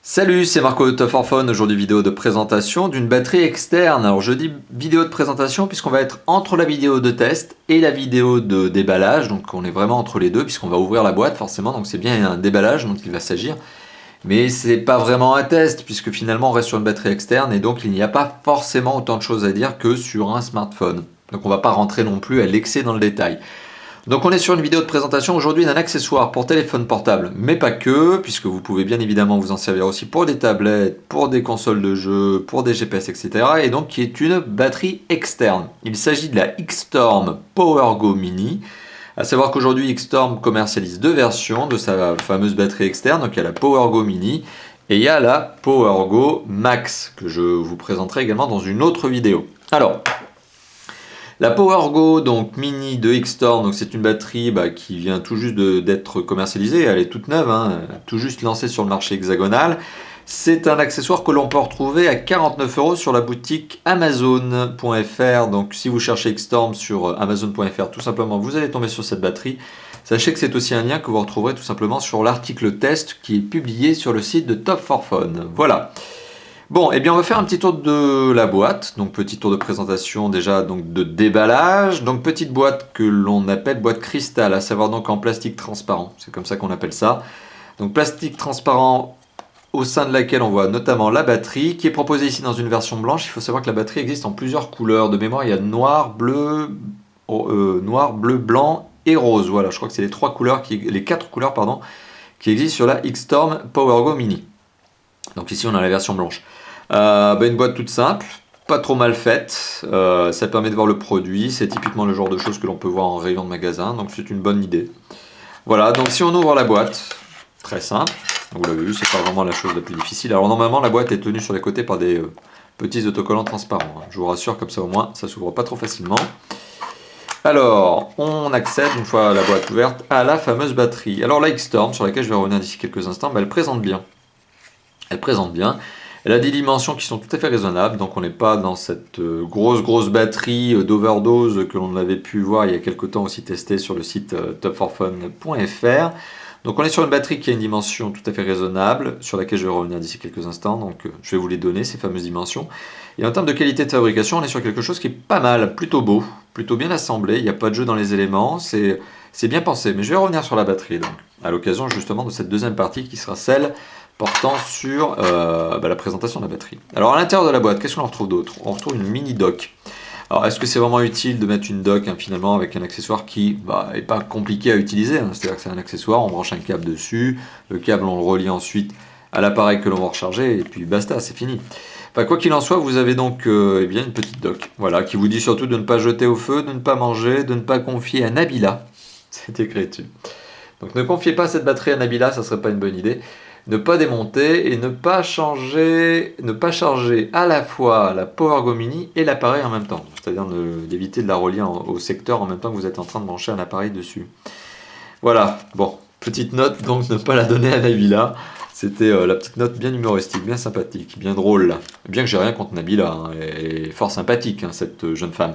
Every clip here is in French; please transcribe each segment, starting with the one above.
Salut, c'est Marco de Top 4 Phone. Aujourd'hui, vidéo de présentation d'une batterie externe. Alors, je dis vidéo de présentation puisqu'on va être entre la vidéo de test et la vidéo de déballage. Donc, on est vraiment entre les deux puisqu'on va ouvrir la boîte forcément. Donc, c'est bien un déballage dont il va s'agir. Mais c'est pas vraiment un test puisque finalement, on reste sur une batterie externe et donc il n'y a pas forcément autant de choses à dire que sur un smartphone. Donc, on va pas rentrer non plus à l'excès dans le détail. Donc on est sur une vidéo de présentation aujourd'hui d'un accessoire pour téléphone portable, mais pas que, puisque vous pouvez bien évidemment vous en servir aussi pour des tablettes, pour des consoles de jeux, pour des GPS, etc. Et donc qui est une batterie externe. Il s'agit de la Xtorm PowerGo Mini. À savoir qu'aujourd'hui Xtorm commercialise deux versions de sa fameuse batterie externe. Donc il y a la PowerGo Mini et il y a la PowerGo Max, que je vous présenterai également dans une autre vidéo. Alors, la PowerGo donc Mini de Xtorm, donc c'est une batterie qui vient tout juste d'être commercialisée, elle est toute neuve, tout juste lancée sur le marché hexagonal. C'est un accessoire que l'on peut retrouver à 49 € sur la boutique Amazon.fr. Donc si vous cherchez Xtorm sur Amazon.fr, tout simplement vous allez tomber sur cette batterie. Sachez que c'est aussi un lien que vous retrouverez tout simplement sur l'article test qui est publié sur le site de Top 4 Phone. Voilà. Bon, eh bien on va faire un petit tour de la boîte, donc petit tour de présentation déjà donc de déballage, donc petite boîte que l'on appelle boîte cristal, à savoir donc en plastique transparent, c'est comme ça qu'on appelle ça. Donc plastique transparent au sein de laquelle on voit notamment la batterie qui est proposée ici dans une version blanche. Il faut savoir que la batterie existe en plusieurs couleurs, de mémoire il y a noir, bleu, blanc et rose. Voilà, je crois que c'est les quatre couleurs pardon, qui existent sur la Xtorm PowerGo Mini. Donc ici on a la version blanche. Une boîte toute simple, pas trop mal faite, ça permet de voir le produit, c'est typiquement le genre de choses que l'on peut voir en rayon de magasin, donc c'est une bonne idée. Voilà, donc si on ouvre la boîte, très simple, vous l'avez vu, c'est pas vraiment la chose la plus difficile. Alors normalement la boîte est tenue sur les côtés par des petits autocollants transparents, je vous rassure, comme ça au moins ça s'ouvre pas trop facilement. Alors, on accède, une fois la boîte ouverte, à la fameuse batterie. Alors la Xtorm, sur laquelle je vais revenir d'ici quelques instants, elle présente bien. Elle présente bien. Elle a des dimensions qui sont tout à fait raisonnables, donc on n'est pas dans cette grosse batterie d'overdose que l'on avait pu voir il y a quelques temps aussi testé sur le site top4phone.fr. Donc on est sur une batterie qui a une dimension tout à fait raisonnable, sur laquelle je vais revenir d'ici quelques instants, donc je vais vous les donner, ces fameuses dimensions. Et en termes de qualité de fabrication, on est sur quelque chose qui est pas mal, plutôt beau, plutôt bien assemblé, il n'y a pas de jeu dans les éléments, c'est bien pensé. Mais je vais revenir sur la batterie, donc, à l'occasion justement de cette deuxième partie qui sera celle portant sur la présentation de la batterie. Alors à l'intérieur de la boîte, qu'est-ce qu'on retrouve d'autre? On retrouve une mini dock. Alors est-ce que c'est vraiment utile de mettre une dock finalement avec un accessoire qui n'est pas compliqué à utiliser, c'est-à-dire que c'est un accessoire, on branche un câble dessus, le câble on le relie ensuite à l'appareil que l'on va recharger et puis basta, c'est fini. Enfin, quoi qu'il en soit, vous avez donc une petite dock, voilà, qui vous dit surtout de ne pas jeter au feu, de ne pas manger, de ne pas confier à Nabila. C'est écrit dessus. Donc ne confiez pas cette batterie à Nabila, ça serait pas une bonne idée. Ne pas démonter et ne pas charger à la fois la PowerGo Mini et l'appareil en même temps. C'est-à-dire d'éviter de la relier au secteur en même temps que vous êtes en train de brancher un appareil dessus. Voilà, bon, petite note, donc ne pas la donner à Nabila. C'était la petite note bien humoristique, bien sympathique, bien drôle. Bien que j'ai rien contre Nabila, elle est fort sympathique, cette jeune femme.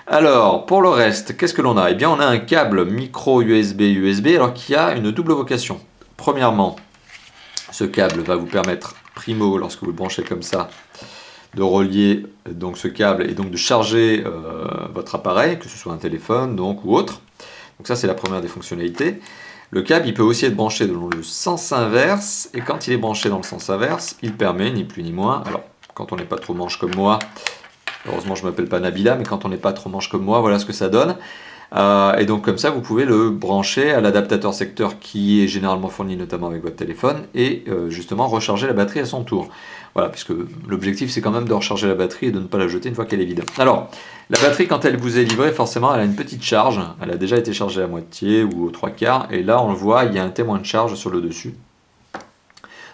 Alors, pour le reste, qu'est-ce que l'on a? Eh bien, on a un câble micro USB, alors qui a une double vocation. Premièrement, ce câble va vous permettre, primo, lorsque vous le branchez comme ça, de relier donc ce câble et donc de charger votre appareil, que ce soit un téléphone donc, ou autre. Donc ça, c'est la première des fonctionnalités. Le câble, il peut aussi être branché dans le sens inverse, et quand il est branché dans le sens inverse, il permet, ni plus ni moins, alors quand on n'est pas trop manche comme moi, heureusement je ne m'appelle pas Nabila, mais quand on n'est pas trop manche comme moi, voilà ce que ça donne. Et donc comme ça, vous pouvez le brancher à l'adaptateur secteur qui est généralement fourni notamment avec votre téléphone et justement recharger la batterie à son tour. Voilà, puisque l'objectif c'est quand même de recharger la batterie et de ne pas la jeter une fois qu'elle est vide. Alors, la batterie quand elle vous est livrée, forcément elle a une petite charge. Elle a déjà été chargée à moitié ou aux trois quarts. Et là on le voit, il y a un témoin de charge sur le dessus.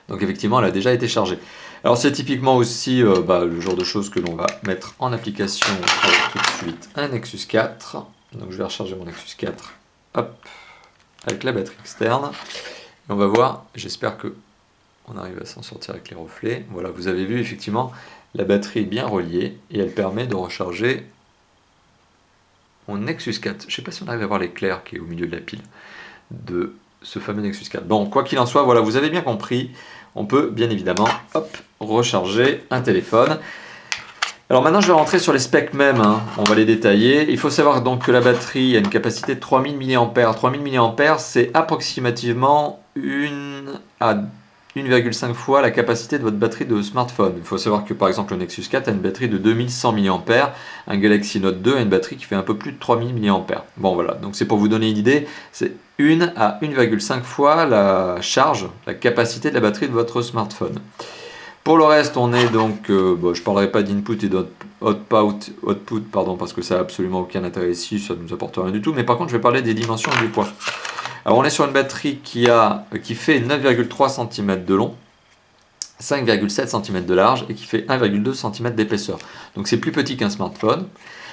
Donc effectivement elle a déjà été chargée. Alors c'est typiquement aussi le genre de choses que l'on va mettre en application avec tout de suite un Nexus 4. Donc je vais recharger mon Nexus 4, hop, avec la batterie externe. Et on va voir, j'espère que on arrive à s'en sortir avec les reflets. Voilà, vous avez vu effectivement, la batterie est bien reliée et elle permet de recharger mon Nexus 4. Je ne sais pas si on arrive à voir l'éclair qui est au milieu de la pile, de ce fameux Nexus 4. Bon, quoi qu'il en soit, voilà, vous avez bien compris, on peut bien évidemment, hop, recharger un téléphone. Alors maintenant, je vais rentrer sur les specs même, hein. On va les détailler. Il faut savoir donc que la batterie a une capacité de 3000 mAh. 3000 mAh, c'est approximativement 1 à 1,5 fois la capacité de votre batterie de smartphone. Il faut savoir que par exemple le Nexus 4 a une batterie de 2100 mAh, un Galaxy Note 2 a une batterie qui fait un peu plus de 3000 mAh. Bon voilà, donc c'est pour vous donner une idée, c'est 1 à 1,5 fois la charge, la capacité de la batterie de votre smartphone. Pour le reste, on est donc, bon, je ne parlerai pas d'input et d'output, pardon, parce que ça n'a absolument aucun intérêt ici, ça ne nous apporte rien du tout, mais par contre je vais parler des dimensions et du poids. Alors on est sur une batterie qui fait 9,3 cm de long, 5,7 cm de large et qui fait 1,2 cm d'épaisseur. Donc c'est plus petit qu'un smartphone.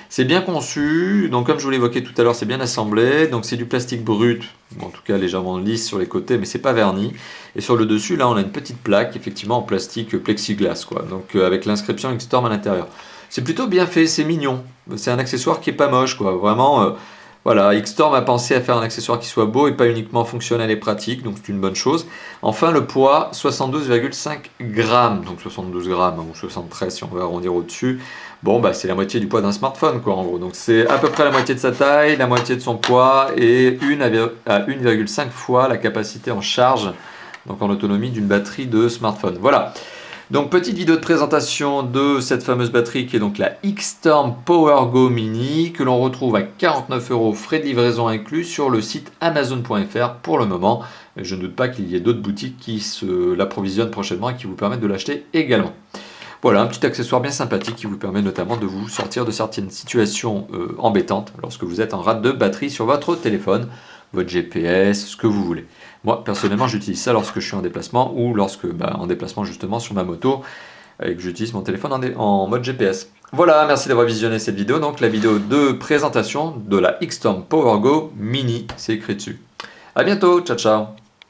C'est bien conçu, donc comme je vous l'évoquais tout à l'heure, c'est bien assemblé, donc c'est du plastique brut, en tout cas légèrement lisse sur les côtés, mais c'est pas verni. Et sur le dessus, là, on a une petite plaque, effectivement en plastique plexiglas, quoi, donc avec l'inscription Xtorm à l'intérieur. C'est plutôt bien fait, c'est mignon, c'est un accessoire qui est pas moche, quoi, vraiment. Voilà, Xtorm a pensé à faire un accessoire qui soit beau et pas uniquement fonctionnel et pratique, donc c'est une bonne chose. Enfin, le poids, 72,5 grammes, donc 72 grammes ou 73 si on veut arrondir au-dessus. Bon, bah, c'est la moitié du poids d'un smartphone, quoi, en gros. Donc c'est à peu près la moitié de sa taille, la moitié de son poids et 1,5 fois la capacité en charge, donc en autonomie d'une batterie de smartphone. Voilà. Donc petite vidéo de présentation de cette fameuse batterie qui est donc la Xtorm PowerGo Mini que l'on retrouve à 49 €, frais de livraison inclus sur le site amazon.fr pour le moment. Je ne doute pas qu'il y ait d'autres boutiques qui l'approvisionnent prochainement et qui vous permettent de l'acheter également. Voilà, un petit accessoire bien sympathique qui vous permet notamment de vous sortir de certaines situations embêtantes lorsque vous êtes en rate de batterie sur votre téléphone, votre GPS, ce que vous voulez. Moi, personnellement, j'utilise ça lorsque je suis en déplacement ou lorsque, en déplacement justement sur ma moto et que j'utilise mon téléphone en mode GPS. Voilà, merci d'avoir visionné cette vidéo, donc la vidéo de présentation de la Xtorm PowerGo Mini, c'est écrit dessus. A bientôt, ciao ciao.